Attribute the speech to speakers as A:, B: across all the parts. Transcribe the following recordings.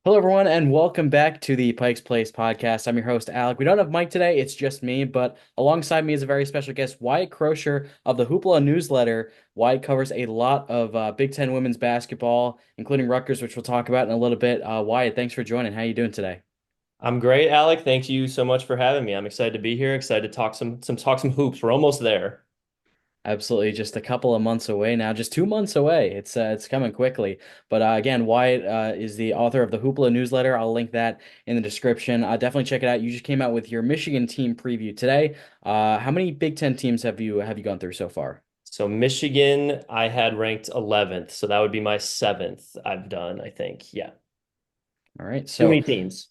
A: Hello, everyone, and welcome back to the Pike's Place podcast. I'm your host, Alec. We don't have Mike today, it's just me, but alongside me is a very special guest, Wyatt Crosher of the Hoopla newsletter. Wyatt covers a lot of Big Ten women's basketball, including Rutgers, which we'll talk about in a little bit. Wyatt, thanks for joining. How you doing today?
B: I'm great, Alec. Thank you so much for having me. I'm excited to be here. Excited to talk some hoops. We're almost there.
A: Absolutely, just a couple of months away now, just 2 months away. It's coming quickly. But again, Wyatt is the author of the Hoopla newsletter. I'll link that in the description. Definitely check it out. You just came out with your Michigan team preview today. How many Big Ten teams have you gone through so far?
B: So Michigan, I had ranked 11th, so that would be my seventh I've done, I think. Yeah.
A: All right,
B: Too
A: so
B: many teams.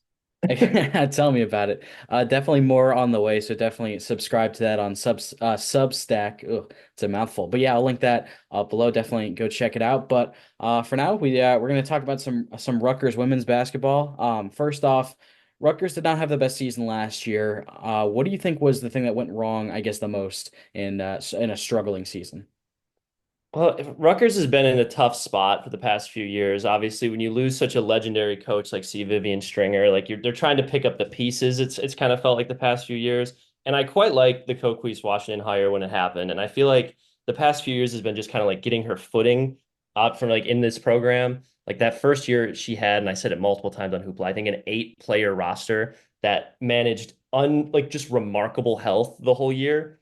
A: tell me about it. Definitely more on the way, so definitely subscribe to that on Substack. Ugh, it's a mouthful, but yeah, I'll link that below. Definitely go check it out. But for now, we're going to talk about some Rutgers women's basketball. First off, Rutgers did not have the best season last year. What do you think was the thing that went wrong? I guess the most in a struggling season.
B: Well, Rutgers has been in a tough spot for the past few years. Obviously, when you lose such a legendary coach like C. Vivian Stringer, they're trying to pick up the pieces. It's kind of felt like the past few years, and I quite like the Coquese Washington hire when it happened. And I feel like the past few years has been just kind of like getting her footing out from like in this program. Like that first year she had, and I said it multiple times on Hoopla, I think an 8-player roster that managed just remarkable health the whole year,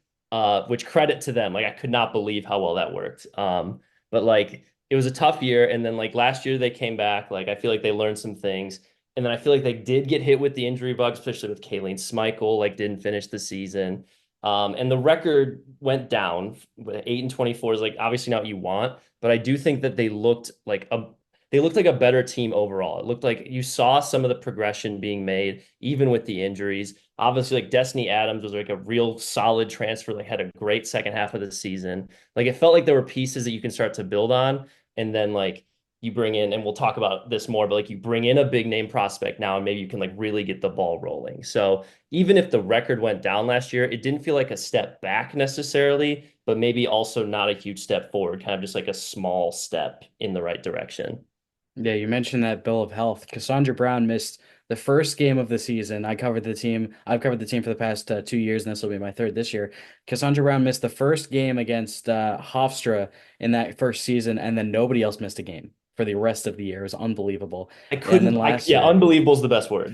B: which credit to them. Like I could not believe how well that worked. But like it was a tough year, and then like last year they came back. Like I feel like they learned some things, and then I feel like they did get hit with the injury bug, especially with Kayleen Schmeichel. Like didn't finish the season, and the record went down. 8-24 is like obviously not what you want, but I do think that they looked like a better team overall. It looked like you saw some of the progression being made, even with the injuries. Obviously, like Destiny Adams was like a real solid transfer. Like had a great second half of the season. Like it felt like there were pieces that you can start to build on, and then like you bring in, and we'll talk about this more, but like you bring in a big name prospect now, and maybe you can like really get the ball rolling. So even if the record went down last year, it didn't feel like a step back necessarily, but maybe also not a huge step forward, kind of just like a small step in the right direction.
A: Yeah, you mentioned that bill of health. Cassandra Brown missed the first game of the season. I covered the team. I've covered the team for the past 2 years, and this will be my third this year. Cassandra Brown missed the first game against Hofstra in that first season, and then nobody else missed a game for the rest of the year. It was unbelievable.
B: I
A: And then
B: couldn't, I,
A: last
B: yeah,
A: year,
B: unbelievable is the best word.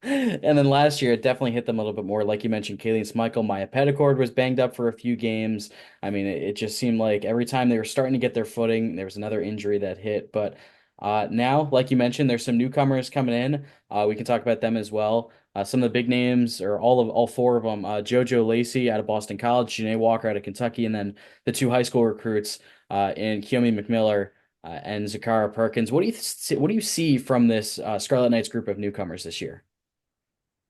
A: and then last year, it definitely hit them a little bit more. Like you mentioned, Kayleen Schmeichel, Maya Petticord was banged up for a few games. I mean, it just seemed like every time they were starting to get their footing, there was another injury that hit. But now, like you mentioned, there's some newcomers coming in. We can talk about them as well. Some of the big names, or all four of them, JoJo Lacey out of Boston College, Janae Walker out of Kentucky, and then the two high school recruits in Kiyomi McMillan and Zakara Perkins. What do you see from this Scarlet Knights group of newcomers this year?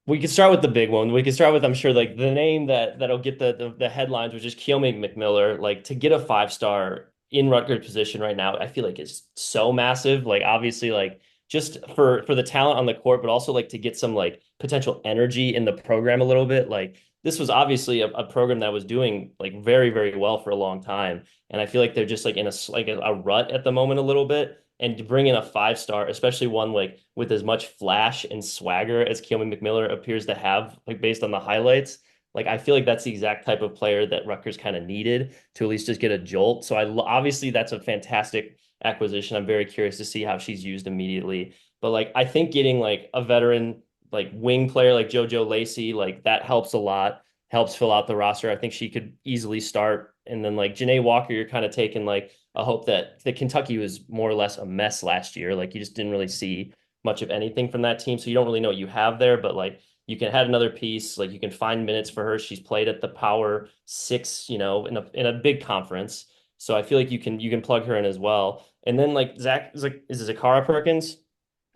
B: We could start with the big one. We could start with, I'm sure, like the name that'll get the headlines, which is Keomi McMillan. Like to get a 5-star in Rutgers position right now, I feel like is so massive. Like obviously, like just for the talent on the court, but also like to get some like potential energy in the program a little bit. Like this was obviously a program that was doing like very, very well for a long time. And I feel like they're just like in a rut at the moment a little bit. And to bring in a 5-star, especially one like with as much flash and swagger as Keelan McMillan appears to have, like based on the highlights, like I feel like that's the exact type of player that Rutgers kind of needed to at least just get a jolt. So obviously that's a fantastic acquisition. I'm very curious to see how she's used immediately. But like I think getting like a veteran like wing player like JoJo Lacey, like that helps a lot, helps fill out the roster. I think she could easily start. And then like Janae Walker, you're kind of taking like a hope that Kentucky was more or less a mess last year. Like you just didn't really see much of anything from that team. So you don't really know what you have there, but like you can add another piece, like you can find minutes for her. She's played at the Power Six, in a big conference. So I feel like you can plug her in as well. And then like Zach is like is it Zakara Perkins?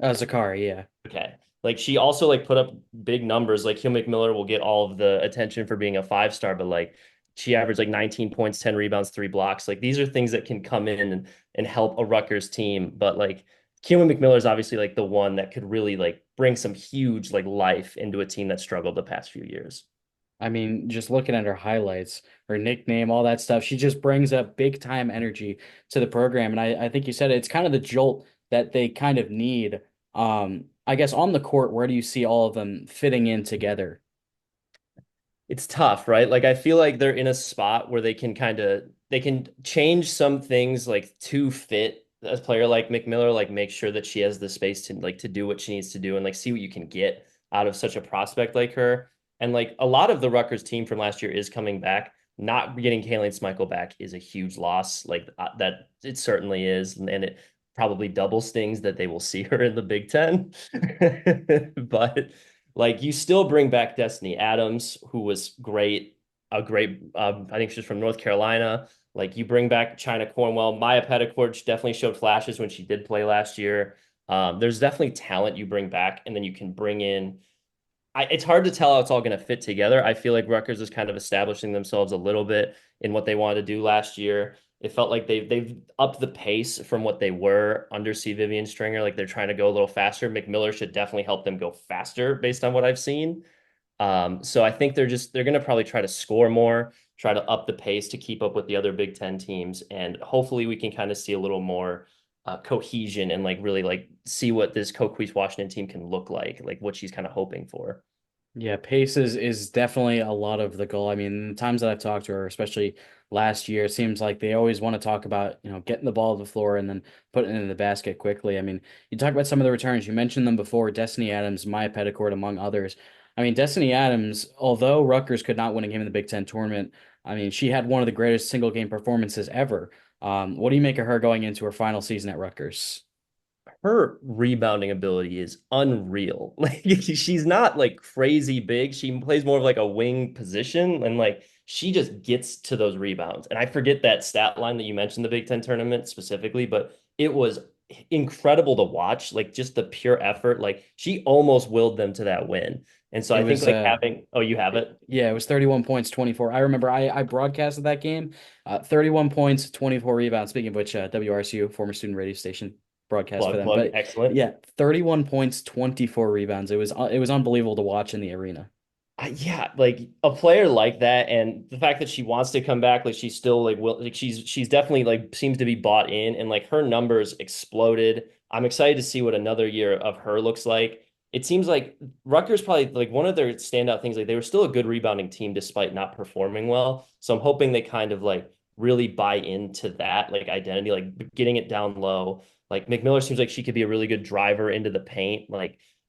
A: Zakari, yeah.
B: Okay. Like she also like put up big numbers. Like Hugh McMillan will get all of the attention for being a 5-star, but like she averaged like 19 points, 10 rebounds, 3 blocks. Like these are things that can come in and help a Rutgers team. But like Keelan McMillan is obviously like the one that could really like bring some huge like life into a team that struggled the past few years.
A: I mean, just looking at her highlights, her nickname, all that stuff, she just brings up big time energy to the program. And I think you said it, it's kind of the jolt that they kind of need I guess on the court, where do you see all of them fitting in together?
B: It's tough, right? Like I feel like they're in a spot where they can change some things like to fit a player like McMiller, like make sure that she has the space to do what she needs to do and like see what you can get out of such a prospect like her. And like a lot of the Rutgers team from last year is coming back. Not getting Kayleen Smykel back is a huge loss. Like that it certainly is, and it probably double stings that they will see her in the Big Ten. But like you still bring back Destiny Adams, who was great, a great. I think she's from North Carolina. Like you bring back China Cornwell, Maya Petticord definitely showed flashes when she did play last year. There's definitely talent you bring back, and then you can bring in it's hard to tell how it's all going to fit together. I feel like Rutgers is kind of establishing themselves a little bit in what they wanted to do last year. It felt like they've upped the pace from what they were under C. Vivian Stringer. Like they're trying to go a little faster. McMiller should definitely help them go faster based on what I've seen. So I think they're going to probably try to score more, try to up the pace to keep up with the other Big Ten teams, and hopefully we can kind of see a little more cohesion and like really like see what this Coquese Washington team can look like what she's kind of hoping for.
A: Yeah, pace is definitely a lot of the goal. I mean, the times that I've talked to her, especially last year, it seems like they always want to talk about, getting the ball to the floor and then putting it in the basket quickly. I mean, you talk about some of the returns. You mentioned them before, Destiny Adams, Maya Petticord, among others. I mean, Destiny Adams, although Rutgers could not win a game in the Big Ten tournament, I mean, she had one of the greatest single game performances ever. What do you make of her going into her final season at Rutgers?
B: Her rebounding ability is unreal. Like she's not like crazy big. She plays more of like a wing position and like she just gets to those rebounds. And I forget that stat line that you mentioned the Big Ten tournament specifically, but it was incredible to watch. Like just the pure effort. Like she almost willed them to that win. And so
A: It
B: I think
A: was
B: like having oh, you have it?
A: Yeah, it was 31 points, 24. I remember I broadcasted that game. 31 points, 24 rebounds. Speaking of which, WRCU, former student radio station, broadcast for
B: Plug,
A: them.
B: plug,
A: But
B: excellent.
A: yeah, 31 points, 24 rebounds. It was unbelievable to watch in the arena.
B: Yeah, like a player like that, and the fact that she wants to come back, like she's still like will, like she's definitely like seems to be bought in, and like her numbers exploded. I'm excited to see what another year of her looks like. It seems like Rutgers probably like one of their standout things, like they were still a good rebounding team despite not performing well. So I'm hoping they kind of like really buy into that like identity, like getting it down low. Like McMiller seems like she could be a really good driver into the paint,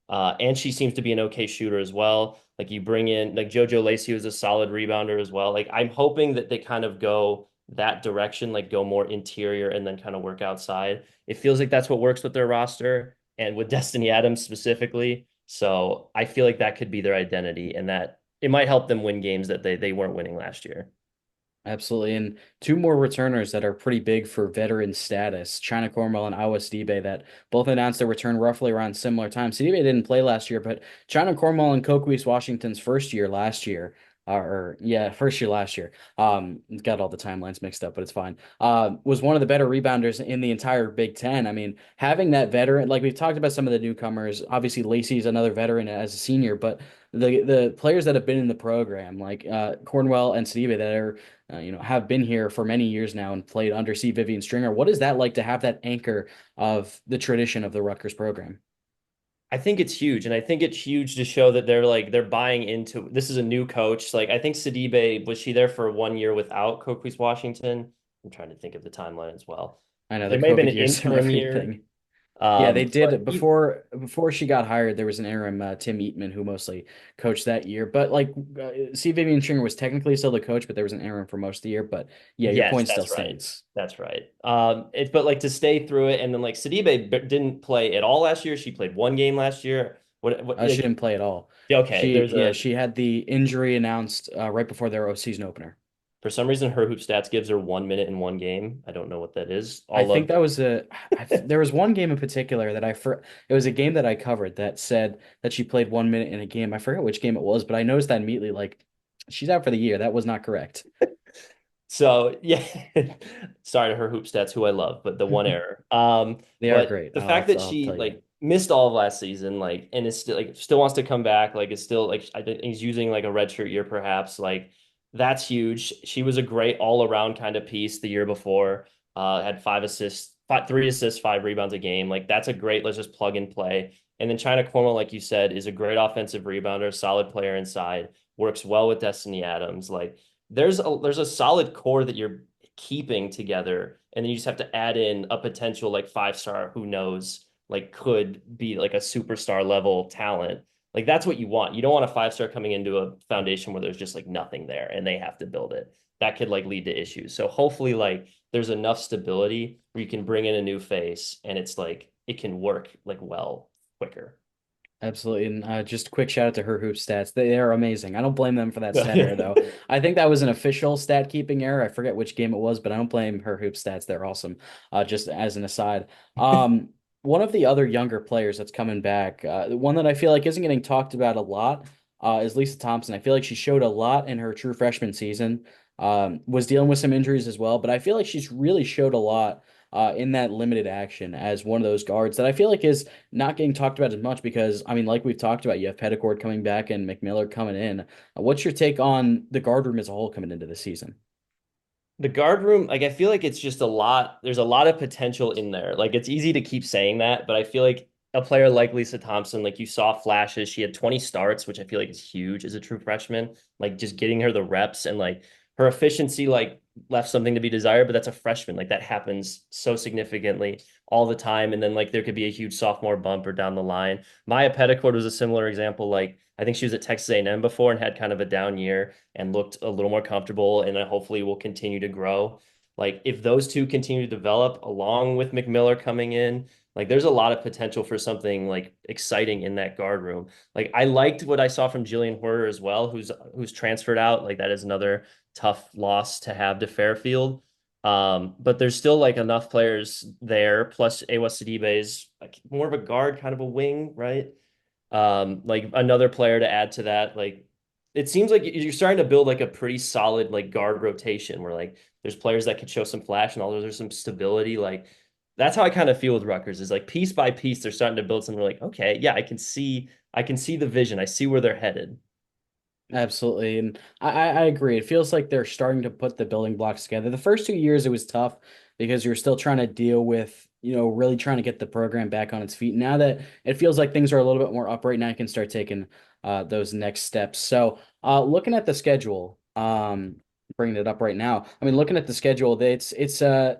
B: and she seems to be an okay shooter as well. Like you bring in like JoJo Lacey, who's a solid rebounder as well. Like I'm hoping that they kind of go that direction, like go more interior and then kind of work outside. It feels like that's what works with their roster and with Destiny Adams specifically. So I feel like that could be their identity and that it might help them win games that they weren't winning last year.
A: Absolutely. And two more returners that are pretty big for veteran status, China Cornwell and Awa Sidibe, that both announced their return roughly around similar time. Sidibe didn't play last year, but China Cornwell and Coquese Washington's first year last year, or yeah, first year last year. Got all the timelines mixed up, but it's fine. Was one of the better rebounders in the entire Big Ten. I mean, having that veteran, like we've talked about some of the newcomers, obviously Lacey's another veteran as a senior, but the players that have been in the program, like Cornwell and Sidibe, that are have been here for many years now and played under C. Vivian Stringer. What is that like to have that anchor of the tradition of the Rutgers program?
B: I think it's huge, and I think it's huge to show that they're buying into this is a new coach. Like I think Sidibe was she there for 1 year without Coquese Washington? I'm trying to think of the timeline as well.
A: I know the
B: There may have been
A: COVID
B: an
A: years and
B: interim year.
A: everything. Yeah, they
B: But
A: did before she got hired. There was an interim Tim Eatman who mostly coached that year. But like C. Vivian Stringer was technically still the coach, but there was an interim for most of the year. But yeah, your
B: yes,
A: point still
B: that's right.
A: stands.
B: That's right. It's but like to stay through it, and then like Sidibe didn't play at all last year. She played one game last year. What
A: She
B: like,
A: didn't play at all.
B: okay, there's a
A: She had the injury announced right before their season opener.
B: for some reason her hoop stats gives her 1 minute in one game. I don't know what that is.
A: I
B: All
A: think
B: of
A: that was there was one game in particular that it was a game that I covered that said that she played 1 minute in a game. I forget which game it was, but I noticed that immediately, like she's out for the year. That was not correct.
B: So yeah, sorry to her hoop stats, who I love, but the one error.
A: They are
B: But
A: great.
B: the fact that
A: I'll
B: she
A: tell you.
B: like missed all of last season, like, and is still like still wants to come back, like, is still like I think he's using like a redshirt year, perhaps. Like, that's huge. She was a great all around kind of piece the year before. Had 5 assists three assists, 5 rebounds a game. Like that's a great, let's just plug and play. And then China Cornwell, like you said, is a great offensive rebounder, solid player inside, works well with Destiny Adams. Like there's a solid core that you're keeping together. And then you just have to add in a potential like 5-star, who knows, like could be like a superstar level talent. Like that's what you want. You don't want a 5-star coming into a foundation where there's just like nothing there and they have to build it. That could like lead to issues. So hopefully like there's enough stability where you can bring in a new face and it's like it can work like well quicker.
A: Absolutely. And just a quick shout out to her hoop stats. They are amazing. I don't blame them for that stat error, though.
B: Yeah.
A: I think that was an official stat keeping error. I forget which game it was, but I don't blame her hoop stats. They're awesome. Just as an aside. One of the other younger players that's coming back, the one that I feel like isn't getting talked about a lot, is Lisa Thompson. I feel like she showed a lot in her true freshman season. Was dealing with some injuries as well, but I feel like she's really showed a lot in that limited action as one of those guards that I feel like is not getting talked about as much because, I mean, like we've talked about, you have Petticord coming back and McMillan coming in. What's your take on the guard room as a whole coming into the season?
B: The guard room, like I feel like it's just a lot. There's a lot of potential in there. Like it's easy to keep saying that, but I feel like a player like Lisa Thompson, like you saw flashes. She had 20 starts, which I feel like is huge as a true freshman. Like just getting her the reps and like her efficiency, like left something to be desired. But that's a freshman. Like that happens so significantly all the time. And then like there could be a huge sophomore bumper down the line. Maya Petticord was a similar example. Like I think she was at Texas A&M before and had kind of a down year and looked a little more comfortable and hopefully will continue to grow. Like if those two continue to develop along with McMillan coming in, like there's a lot of potential for something like exciting in that guard room. Like I liked what I saw from Jillian Horter as well, who's transferred out. Like that is another tough loss to have to Fairfield. But there's still like enough players there. Plus Awa Sidibe is like more of a guard, kind of a wing, right? Like another player to add to that. Like it seems like you're starting to build like a pretty solid like guard rotation where like there's players that could show some flash and all there's some stability. Like that's how I kind of feel with Rutgers is like piece by piece they're starting to build something like okay, yeah, I can see the vision. I see where they're headed.
A: Absolutely. And I agree. It feels like they're starting to put the building blocks together. The first 2 years, it was tough because you're still trying to deal with, really trying to get the program back on its feet. Now that it feels like things are a little bit more upright, now you can start taking those next steps. So looking at the schedule, bringing it up right now. I mean, looking at the schedule, it's an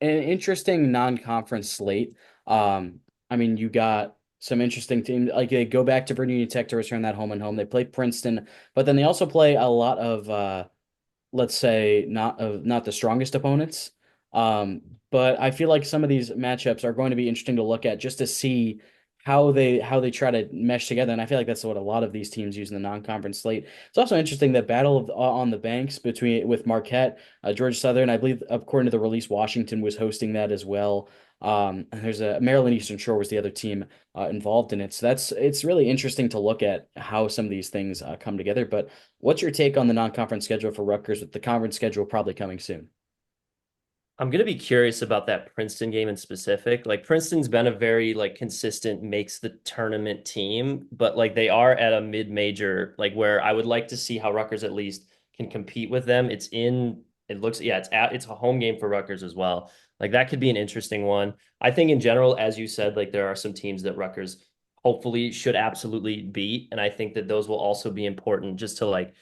A: interesting non-conference slate. I mean, you got some interesting teams. Like they go back to Virginia Tech to return that home and home. They play Princeton, but then they also play a lot of let's say not the strongest opponents. Um, but I feel like some of these matchups are going to be interesting to look at just to see how they try to mesh together. And I feel like that's what a lot of these teams use in the non-conference slate. It's also interesting that battle on the banks between with Marquette, Georgia Southern. I believe according to the release, Washington was hosting that as well. And there's a Maryland Eastern Shore was the other team involved in it. So it's really interesting to look at how some of these things come together. But what's your take on the non-conference schedule for Rutgers with the conference schedule probably coming soon?
B: I'm gonna be curious about that Princeton game in specific. Like Princeton's been a very like consistent makes the tournament team, but like they are at a mid-major, like where I would like to see how Rutgers at least can compete with them. It looks, yeah, it's a home game for Rutgers as well. Like that could be an interesting one. I think in general, as you said, like there are some teams that Rutgers hopefully should absolutely beat, and I think that those will also be important just to like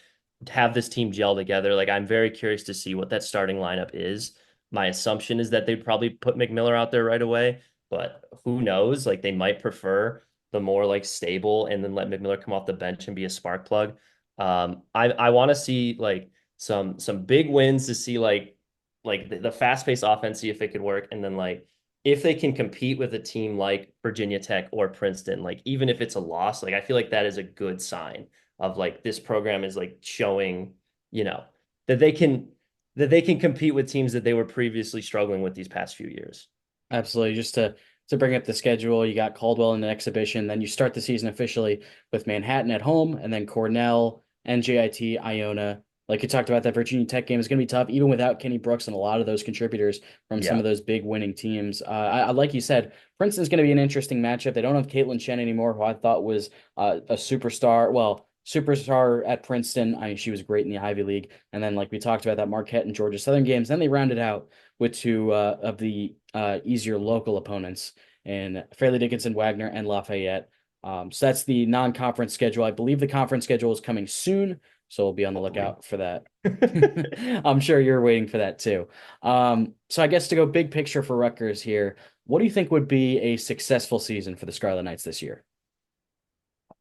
B: have this team gel together. Like I'm very curious to see what that starting lineup is. My assumption is that they'd probably put McMillan out there right away, but who knows? Like they might prefer the more like stable and then let McMillan come off the bench and be a spark plug. I want to see like some big wins to see like the fast paced offense, see if it could work, and then like if they can compete with a team like Virginia Tech or Princeton, like even if it's a loss, like I feel like that is a good sign of like this program is like showing, you know, that they can compete with teams that they were previously struggling with these past few years.
A: Absolutely. Just to bring up the schedule, you got Caldwell in an exhibition, then you start the season officially with Manhattan at home, and then Cornell, NJIT, Iona. Like you talked about, that Virginia Tech game is going to be tough, even without Kenny Brooks and a lot of those contributors from some
B: Yeah.
A: of those big winning teams. Like you said, Princeton's going to be an interesting matchup. They don't have Caitlin Chen anymore, who I thought was a superstar. Well, superstar at Princeton. She was great in the Ivy League. And then, like we talked about, that Marquette and Georgia Southern games. Then they rounded out with two of the easier local opponents in Fairleigh Dickinson, Wagner, and Lafayette. So that's the non-conference schedule. I believe the conference schedule is coming soon, so we'll be on the
B: Hopefully.
A: lookout for that. I'm sure you're waiting for that too. So I guess to go big picture for Rutgers here, what do you think would be a successful season for the Scarlet Knights this year?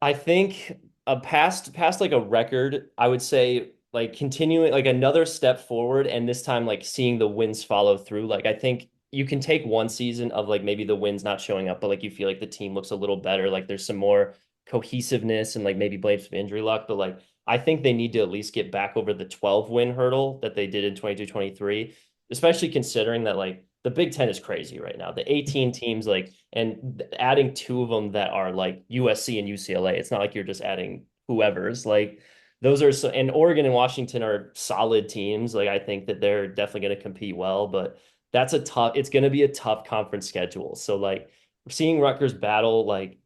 B: I think a past like a record, I would say like continuing like another step forward and this time like seeing the wins follow through. Like I think you can take one season of like maybe the wins not showing up, but like you feel like the team looks a little better, like there's some more cohesiveness and like maybe blame some injury luck, but like I think they need to at least get back over the 12 win hurdle that they did in 22-23, especially considering that like the Big Ten is crazy right now. The 18 teams, like, and adding two of them that are like USC and UCLA. It's not like you're just adding whoever's like those are so, and Oregon and Washington are solid teams. Like, I think that they're definitely going to compete well, but it's going to be a tough conference schedule. So, like, seeing Rutgers like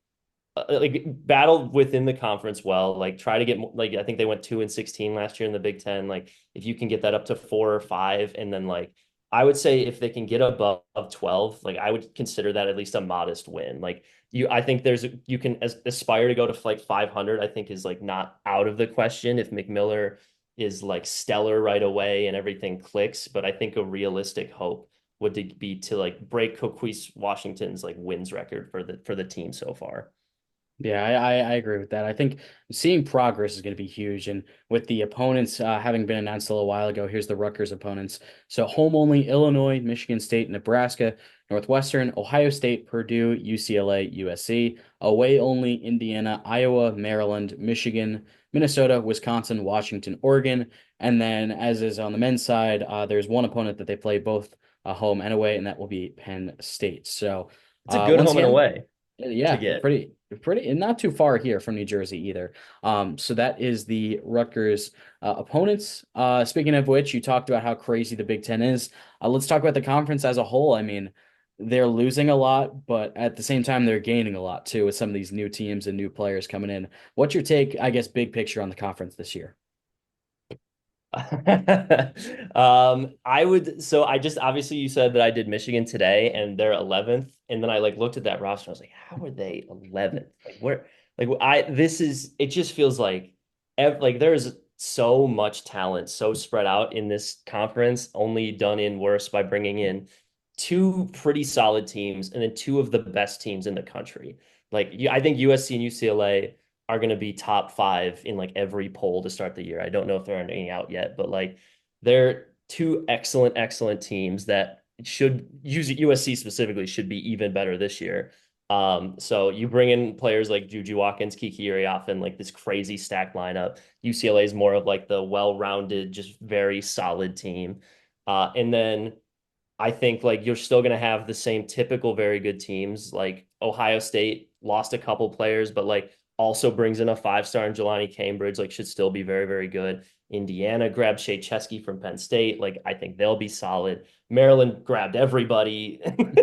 B: battle within the conference well, like try to get like I think they went 2-16 last year in the Big Ten. Like if you can get that up to 4 or 5, and then like I would say if they can get above 12, like I would consider that at least a modest win. Like I think you can aspire to go to like 500. I think is like not out of the question if McMiller is like stellar right away and everything clicks. But I think a realistic hope would be to like break Coquese Washington's like wins record for the team so far.
A: Yeah, I agree with that. I think seeing progress is going to be huge. And with the opponents having been announced a little while ago, here's the Rutgers opponents. So home only Illinois, Michigan State, Nebraska, Northwestern, Ohio State, Purdue, UCLA, USC. Away only Indiana, Iowa, Maryland, Michigan, Minnesota, Wisconsin, Washington, Oregon. And then, as is on the men's side, there's one opponent that they play both home and away, and that will be Penn State. So
B: It's a good
A: once
B: home and
A: again,
B: away to
A: yeah,
B: get.
A: pretty, and not too far here from New Jersey either. So that is the Rutgers opponents. Speaking of which, you talked about how crazy the Big Ten is. Let's talk about the conference as a whole. I mean, they're losing a lot, but at the same time, they're gaining a lot too with some of these new teams and new players coming in. What's your take, I guess, big picture on the conference this year?
B: I would, so I just obviously you said that I did Michigan today and they're 11th. And then I like looked at that roster and I was like, how are they 11th? Like where, like it just feels like, like there's so much talent, so spread out in this conference, only done in worse by bringing in two pretty solid teams and then two of the best teams in the country. Like I think USC and UCLA are going to be top 5 in like every poll to start the year. I don't know if there are any out yet, but like they're two excellent teams that should use USC specifically should be even better this year. So you bring in players like Juju Watkins, Kiki Iriafen, like this crazy stacked lineup. UCLA is more of like the well-rounded, just very solid team. And then I think like you're still going to have the same typical very good teams. Like Ohio State lost a couple players, but like also brings in a 5-star in Jelani Cambridge, like should still be very good. Indiana grabbed Shea Chesky from Penn State. Like I think they'll be solid. Maryland grabbed everybody.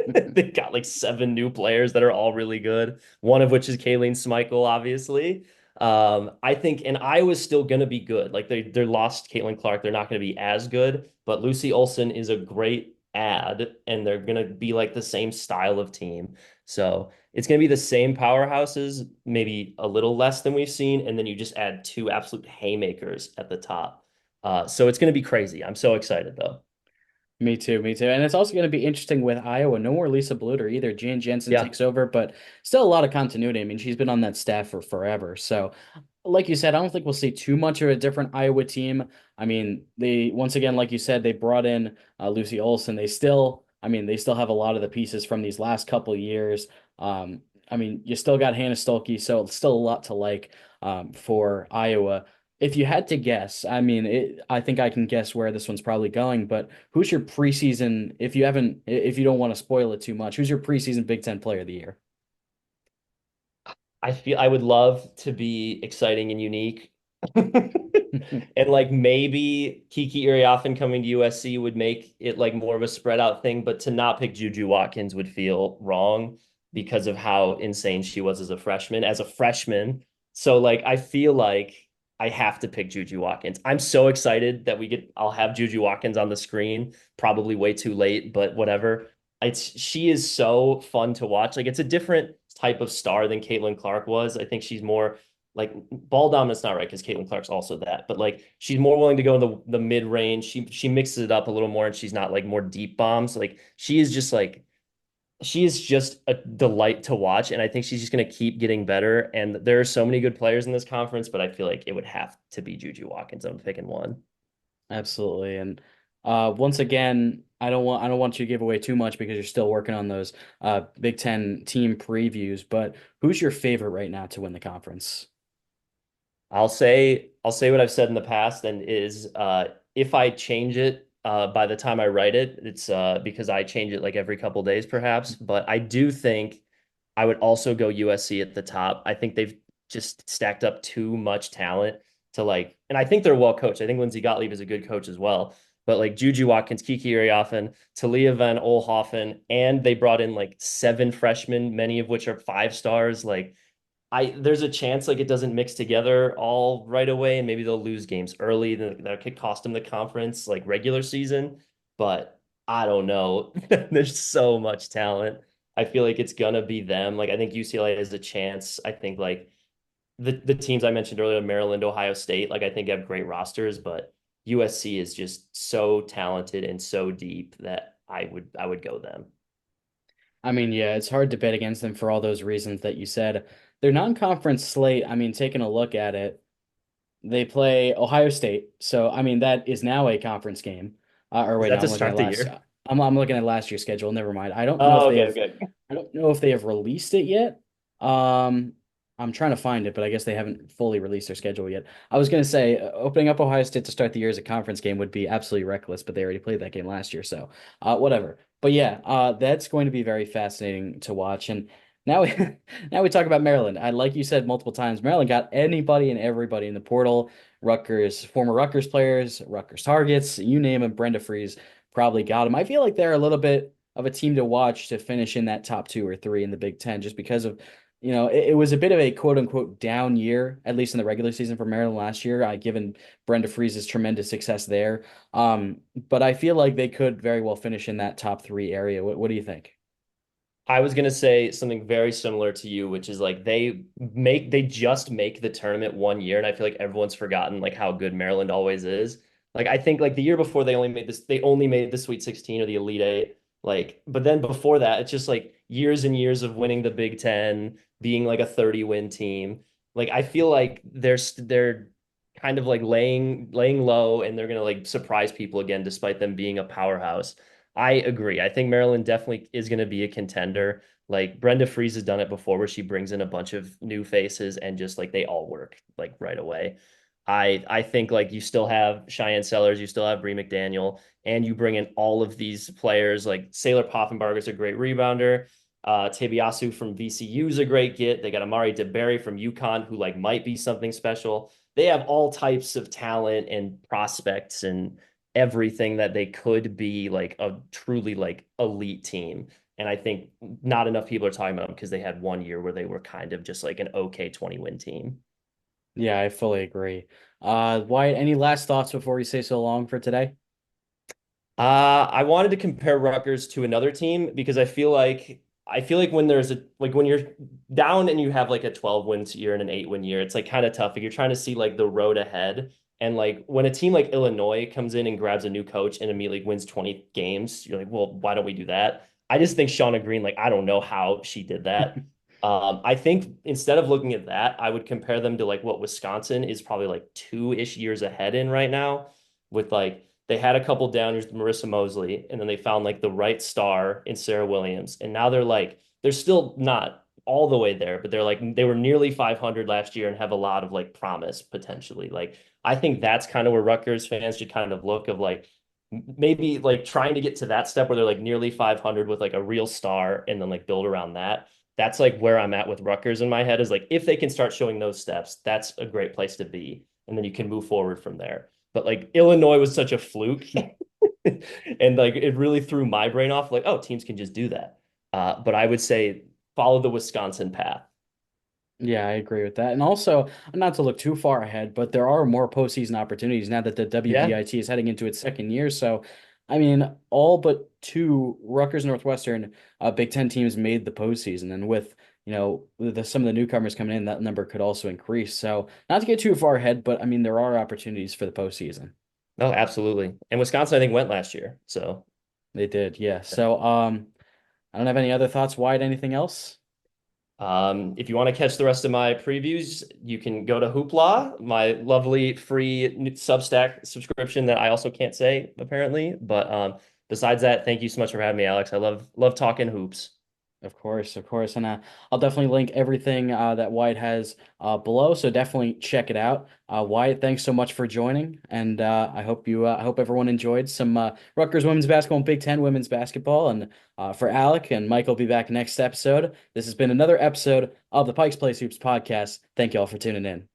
B: They got like 7 new players that are all really good. One of which is Kayleen Smeichel, obviously. I think, and Iowa's still going to be good. Like they lost Caitlin Clark. They're not going to be as good, but Lucy Olson is a great add, and they're going to be like the same style of team. So it's going to be the same powerhouses, maybe a little less than we've seen. And then you just add 2 absolute haymakers at the top. So it's going to be crazy. I'm so excited though.
A: Me too, me too. And it's also going to be interesting with Iowa. No more Lisa Bluter either. Jan Jensen
B: Yeah.
A: takes over, but still a lot of continuity. I mean, she's been on that staff for forever. So, like you said, I don't think we'll see too much of a different Iowa team. I mean, they once again, like you said, they brought in Lucy Olson. They still have a lot of the pieces from these last couple of years. I mean, you still got Hannah Stolke, so it's still a lot to like for Iowa. If you had to guess, I think I can guess where this one's probably going, but who's your preseason, if you don't want to spoil it too much, who's your preseason Big Ten player of the year?
B: I feel I would love to be exciting and unique. And like maybe Kiki Iriafen coming to USC would make it like more of a spread out thing, but to not pick Juju Watkins would feel wrong because of how insane she was as a freshman. As a freshman, So like I feel like I have to pick Juju Watkins. I'm so excited that I'll have Juju Watkins on the screen, probably way too late, but whatever. She is so fun to watch. Like it's a different type of star than Caitlin Clark was. I think she's more like ball dominance, not right, because Caitlin Clark's also that, but like she's more willing to go in the mid range. She mixes it up a little more and she's not like more deep bombs. Like she is just a delight to watch, and I think she's just going to keep getting better. And there are so many good players in this conference, but I feel like it would have to be Juju Watkins. I'm picking one.
A: Absolutely. And once again, I don't want you to give away too much because you're still working on those Big Ten team previews, but who's your favorite right now to win the conference?
B: I'll say what I've said in the past, and is if I change it by the time I write it, it's because I change it like every couple days, perhaps. But I do think I would also go USC at the top. I think they've just stacked up too much talent to like, and I think they're well coached. I think Lindsey Gottlieb is a good coach as well. But like Juju Watkins, Kiki Arioffen, Talia Van Olhoffen, and they brought in like 7 freshmen, many of which are 5 stars. Like there's a chance like it doesn't mix together all right away, and maybe they'll lose games early. That could cost them the conference like regular season. But I don't know. There's so much talent. I feel like it's gonna be them. Like I think UCLA has a chance. I think like the teams I mentioned earlier, Maryland, Ohio State, like I think have great rosters, but USC is just so talented and so deep that I would go them.
A: I mean, yeah, it's hard to bet against them for all those reasons that you said. Their non-conference slate, I mean, taking a look at it, they play Ohio State. So, I mean, that is now a conference game. Or
B: Is
A: wait,
B: that
A: no,
B: to
A: I'm looking at
B: start the
A: last.
B: year?
A: I'm looking at last year's schedule. Never mind.
B: Oh, okay, okay.
A: I don't know if they have released it yet. Um, I'm trying to find it, but I guess they haven't fully released their schedule yet. I was going to say opening up Ohio State to start the year as a conference game would be absolutely reckless, but they already played that game last year, so whatever. But yeah, that's going to be very fascinating to watch. And now we now we talk about Maryland. I like you said multiple times, Maryland got anybody and everybody in the portal. Rutgers, former Rutgers players, Rutgers targets, you name them. Brenda Freeze probably got them. I feel like they're a little bit of a team to watch to finish in that top 2 or 3 in the Big Ten, just because of, it was a bit of a quote unquote down year, at least in the regular season for Maryland last year, given Brenda Freeze's tremendous success there. But I feel like they could very well finish in that top 3 area. What do you think?
B: I was gonna say something very similar to you, which is like they just make the tournament one year, and I feel like everyone's forgotten like how good Maryland always is. Like I think like the year before they only made the Sweet 16 or the Elite Eight. Like, but then before that, it's just like years and years of winning the Big Ten, being like a 30-win team. Like I feel like they're kind of like laying low, and they're gonna like surprise people again, despite them being a powerhouse. I agree. I think Maryland definitely is going to be a contender. Like Brenda Freeze has done it before where she brings in a bunch of new faces and just like they all work like right away. I think like you still have Cheyenne Sellers, you still have Bree McDaniel, and you bring in all of these players like Saylor Poffenbarger is a great rebounder. Tebiasu from VCU is a great get. They got Amari DeBerry from UConn, who like might be something special. They have all types of talent and prospects and everything that they could be like a truly like elite team. And I think not enough people are talking about them because they had one year where they were kind of just like an okay 20-win team.
A: Yeah, I fully agree. Wyatt, any last thoughts before we say so long for today?
B: I wanted to compare Rutgers to another team because I feel like when there's a like when you're down and you have like a 12-win year and an 8-win year, it's like kind of tough. Like you're trying to see like the road ahead. And like when a team like Illinois comes in and grabs a new coach and immediately wins 20 games, you're like, well, why don't we do that? I just think Shauna Green, like, I don't know how she did that. I think instead of looking at that, I would compare them to like what Wisconsin is probably like 2-ish years ahead in right now, with like they had a couple down years with Marissa Mosley, and then they found like the right star in Sarah Williams. And now they're still not all the way there, but they were nearly 500 last year and have a lot of like promise potentially. Like I think that's kind of where Rutgers fans should kind of look of like maybe like trying to get to that step where they're like nearly 500 with like a real star and then like build around that. That's like where I'm at with Rutgers in my head, is like if they can start showing those steps, that's a great place to be. And then you can move forward from there. But like Illinois was such a fluke. And like it really threw my brain off. Like, oh, teams can just do that. But I would say follow the Wisconsin path.
A: Yeah, I agree with that. And also, not to look too far ahead, but there are more postseason opportunities now that the
B: Yeah.
A: WVIT is heading into its second year. So, I mean, all but two Rutgers Northwestern Big Ten teams made the postseason. And with, some of the newcomers coming in, that number could also increase. So, not to get too far ahead, but I mean, there are opportunities for the postseason.
B: No, absolutely. And Wisconsin, I think, went last year. So
A: They did, yeah. So, I don't have any other thoughts. Wyatt, anything else?
B: if you want to catch the rest of my previews, you can go to Hoopla, my lovely free Substack subscription that I also can't say apparently. But besides that, thank you so much for having me, Alex. I love talking hoops.
A: Of course, of course. And I'll definitely link everything that Wyatt has below. So definitely check it out. Wyatt, thanks so much for joining. And I hope everyone enjoyed some Rutgers women's basketball and Big Ten women's basketball. And for Alec and Mike will be back next episode. This has been another episode of the Pikes Place Hoops podcast. Thank you all for tuning in.